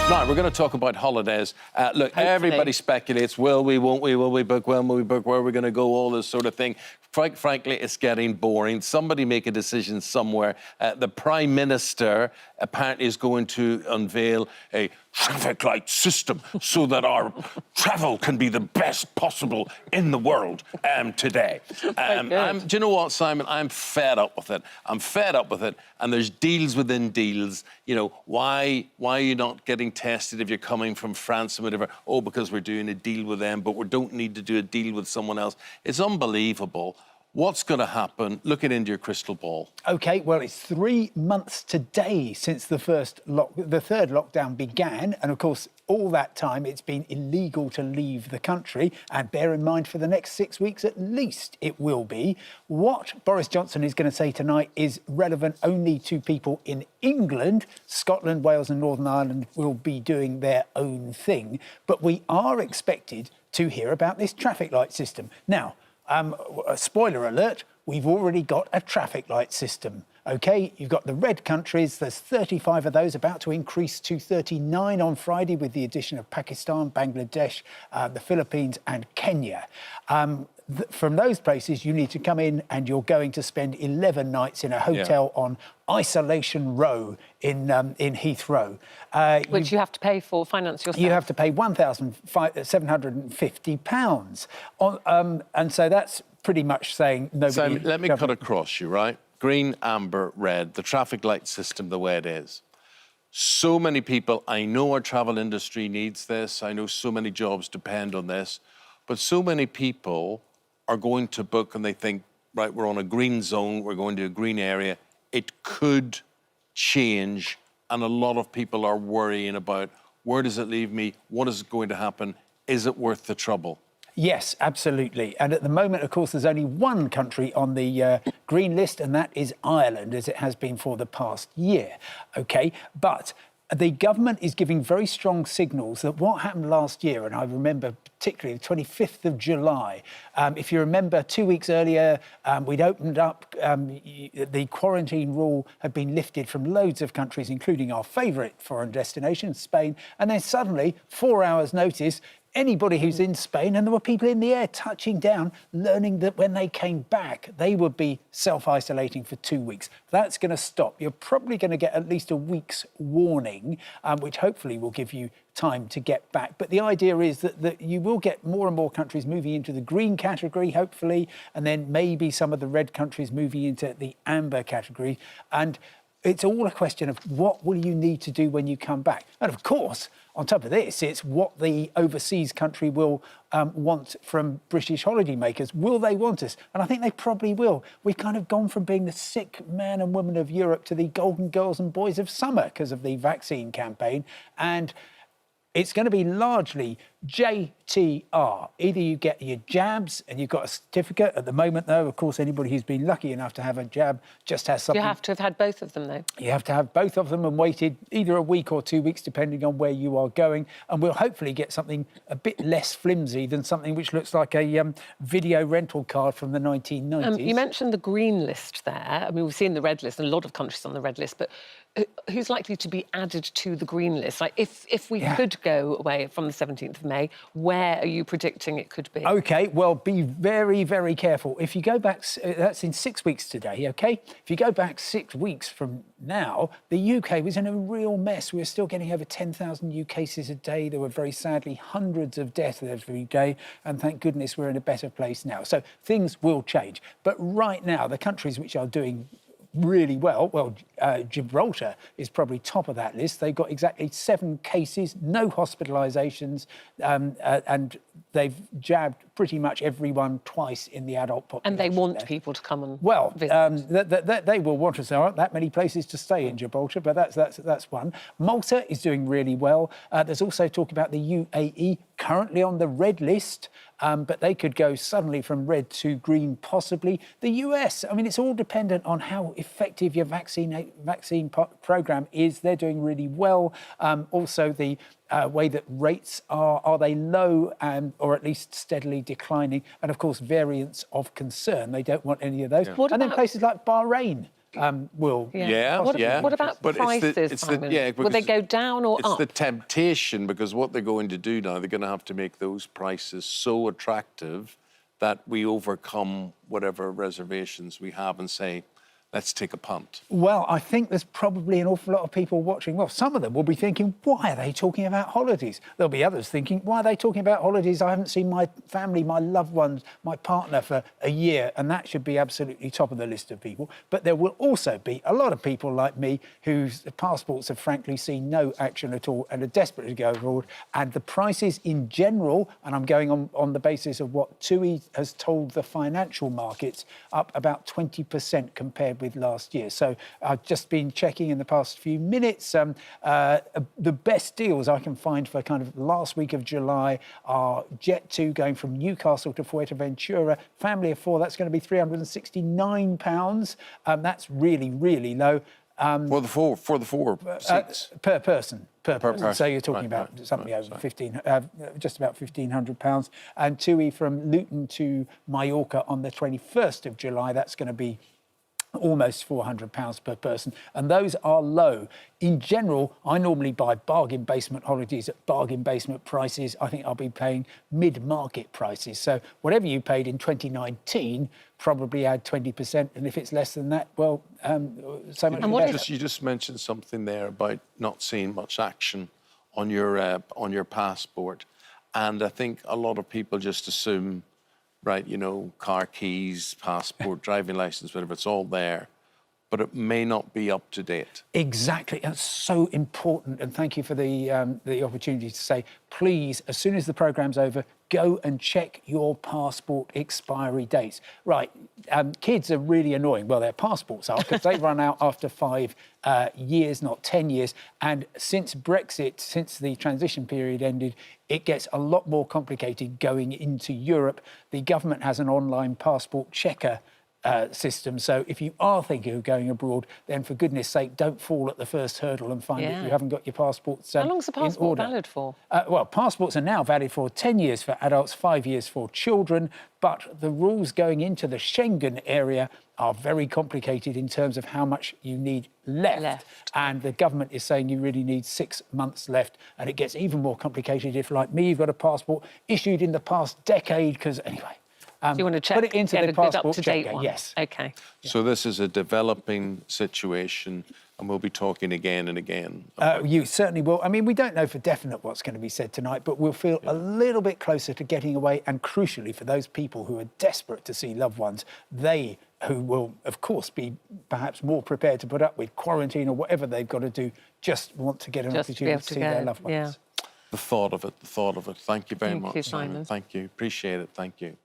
Now, we're going to talk about holidays. Look, Hopefully. everybody speculates, will we, won't we, will we book, when will we book, where are we going to go, all this sort of thing. Frankly, it's getting boring. Somebody make a decision somewhere. The Prime Minister apparently is going to unveil a traffic light system so that our travel can be the best possible in the world today. Do you know what, Simon? I'm fed up with it. I'm fed up with it. And there's deals within deals. You know, why are you not getting tested if you're coming from France and whatever? Oh, because we're doing a deal with them, but we don't need to do a deal with someone else. It's unbelievable. What's going to happen? Looking into your crystal ball. OK, well, it's 3 months today since the third lockdown began. And, of course, all that time it's been illegal to leave the country. And bear in mind, for the next 6 weeks at least, it will be. What Boris Johnson is going to say tonight is relevant only to people in England. Scotland, Wales and Northern Ireland will be doing their own thing. But we are expected to hear about this traffic light system. Now, a spoiler alert, we've already got a traffic light system. OK, you've got the red countries. There's 35 of those, about to increase to 39 on Friday with the addition of Pakistan, Bangladesh, the Philippines and Kenya. From those places, you need to come in and you're going to spend 11 nights in a hotel on Isolation Row in Heathrow. Which you have to pay for, finance yourself. You have to pay £1,750. And so that's pretty much saying nobody... Simon, let me cut across you, right? Green, amber, red, the traffic light system the way it is. So many people, I know our travel industry needs this, I know so many jobs depend on this, but so many people are going to book and they think, right, we're on a green zone, we're going to a green area. It could change, and a lot of people are worrying about, where does it leave me? What is going to happen? Is it worth the trouble? Yes, absolutely. And at the moment, of course, there's only one country on the green list, and that is Ireland, as it has been for the past year. OK, but the government is giving very strong signals that what happened last year, and I remember particularly the 25th of July, if you remember 2 weeks earlier, we'd opened up, the quarantine rule had been lifted from loads of countries, including our favourite foreign destination, Spain, and then suddenly, 4 hours' notice, anybody who's in Spain, and there were people in the air touching down, learning that when they came back, they would be self-isolating for 2 weeks. That's going to stop. You're probably going to get at least a week's warning, which hopefully will give you time to get back. But the idea is that you will get more and more countries moving into the green category, hopefully, and then maybe some of the red countries moving into the amber category. And it's all a question of what will you need to do when you come back. And of course, on top of this, it's what the overseas country will want from British holidaymakers. Will they want us? And I think they probably will. We've kind of gone from being the sick man and woman of Europe to the golden girls and boys of summer because of the vaccine campaign. And it's going to be largely JTR. Either you get your jabs and you've got a certificate. At the moment, though, of course, anybody who's been lucky enough to have a jab just has something. You have to have had both of them, though. You have to have both of them and waited either a week or 2 weeks, depending on where you are going. And we'll hopefully get something a bit less flimsy than something which looks like a video rental card from the 1990s. You mentioned the green list there. I mean, we've seen the red list, and a lot of countries on the red list, but who's likely to be added to the green list? Like, if we could go away from the 17th of May, where are you predicting it could be? OK, well, be very, very careful. If you go back, that's in 6 weeks today, OK? If you go back 6 weeks from now, the UK was in a real mess. We were still getting over 10,000 new cases a day. There were very sadly hundreds of deaths every day. And thank goodness we're in a better place now. So things will change. But right now, the countries which are doing really well, Gibraltar is probably top of that list. They've got exactly 7 cases, no hospitalisations, and they've jabbed pretty much everyone twice in the adult population. And they want people to come and visit. They will want us. There aren't that many places to stay in Gibraltar, but that's one. Malta is doing really well. There's also talk about the UAE, currently on the red list, but they could go suddenly from red to green, possibly. The US, I mean, it's all dependent on how effective your vaccine programme is. They're doing really well. Also, the way that rates are they low or at least steadily declining? And, of course, variants of concern. They don't want any of those. And then places like Bahrain. will... Yeah, What, yeah. what about But prices, Simon? Will they go down or it's up? the temptation, because what they're going to do now, they're going to have to make those prices so attractive that we overcome whatever reservations we have and say, let's take a punt. Well, I think there's probably an awful lot of people watching. Well, some of them will be thinking, why are they talking about holidays? There'll be others thinking, why are they talking about holidays? I haven't seen my family, my loved ones, my partner for a year. And that should be absolutely top of the list of people. But there will also be a lot of people like me whose passports have frankly seen no action at all and are desperate to go abroad. And the prices in general, and I'm going on the basis of what TUI has told the financial markets, up about 20% compared with last year. So I've just been checking in the past few minutes. The best deals I can find for kind of last week of July are Jet2 going from Newcastle to Fuerteventura. Family of four, that's going to be £369. That's really, really low. For the four seats? Per person. Per person. So you're talking Right, about right, something right, over just about £1,500. And TUI from Luton to Mallorca on the 21st of July, that's going to be almost £400 per person, and those are low. In general, I normally buy bargain basement holidays at bargain basement prices. I think I'll be paying mid-market prices. So whatever you paid in 2019, probably add 20%, and if it's less than that, well, so much better. You just mentioned something there about not seeing much action on your passport, and I think a lot of people just assume, right, you know, car keys, passport, driving license, whatever, it's all there, but it may not be up to date. Exactly. That's so important. And thank you for the opportunity to say, please, as soon as the programme's over, go and check your passport expiry dates. Right, kids are really annoying. Well, their passports are, because they run out after 5 years, not 10 years. And since Brexit, since the transition period ended, it gets a lot more complicated going into Europe. The government has an online passport checker system. So if you are thinking of going abroad, then for goodness sake, don't fall at the first hurdle and find that you haven't got your passports How long's the passport valid for? Well, passports are now valid for 10 years for adults, 5 years for children, but the rules going into the Schengen area are very complicated in terms of how much you need left. And the government is saying you really need 6 months left. And it gets even more complicated if, like me, you've got a passport issued in the past decade, because anyway... so you want to check, put it into the passport up-to-date checker, one? yes. OK. So this is a developing situation, and we'll be talking again and again. You certainly will. I mean, we don't know for definite what's going to be said tonight, but we'll feel a little bit closer to getting away. And crucially, for those people who are desperate to see loved ones, they who will, of course, be perhaps more prepared to put up with quarantine or whatever they've got to do, just want to get an opportunity to see their loved ones. The thought of it, the thought of it. Thank you very much. Thank you, Simon. Thank you. Appreciate it. Thank you.